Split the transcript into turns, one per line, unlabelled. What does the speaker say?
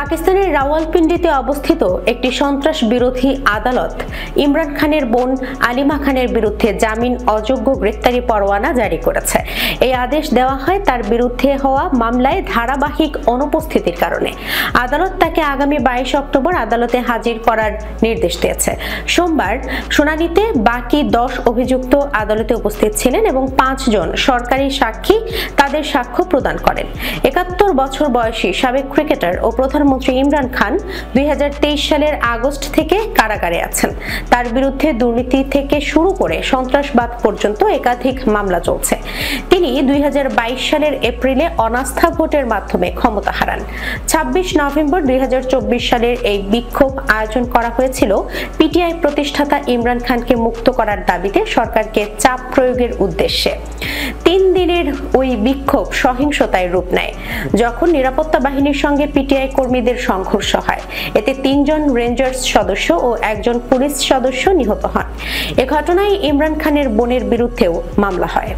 পাকিস্তানের রাওয়ালপিন্ডিতে অবস্থিত একটি সন্ত্রাস বিরোধী আদালত ইমরান খানের বোন আলিমা খানের বিরুদ্ধে জামিন অযোগ্য গ্রেফতারি পরোয়ানা জারি করেছে। এই আদেশ দেওয়া হয় তার বিরুদ্ধে হওয়া মামলায় ধারাবাহিক অনুপস্থিতির কারণে। আদালত তাকে আগামী 22 অক্টোবর আদালতে হাজির করার নির্দেশ দিয়েছে। সোমবার শুনানিতে বাকি 10 অভিযুক্ত আদালতে উপস্থিত ছিলেন এবং 5 জন সরকারি সাক্ষী তাদের সাক্ষ্য প্রদান করেন। 71 বছর বয়সী সাবেক ক্রিকেটার ও প্রধানমন্ত্রী ইমরান খান 2023 সালের আগস্ট থেকে কারাগারে আছেন। তার বিরুদ্ধে দুর্নীতি থেকে শুরু করে সন্ত্রাসবাদ পর্যন্ত একাধিক মামলা চলছে। তিনি 2022 সালের এপ্রিলে অনাস্থা ভোটের মাধ্যমে ক্ষমতা হারান। 26 নভেম্বর 2024 সালের এই বিক্ষোভ আয়োজন করা হয়েছিল পিটিআই প্রতিষ্ঠাতা ইমরান খানকে মুক্ত করার দাবিতে সরকারকে চাপ প্রয়োগের উদ্দেশ্যে। 3 দিনের ওই বিক্ষোভ সহিংসতায় রূপ নেয় যখন নিরাপত্তা বাহিনীর সঙ্গে পিটিআই কর্মীদের সংঘর্ষ হয়। এতে 3 জন রেঞ্জার্স সদস্য ও 1 জন পুলিশ সদস্য নিহত হন। এ ঘটনায় ইমরান খানের বোনের বিরুদ্ধেও মামলা হয়।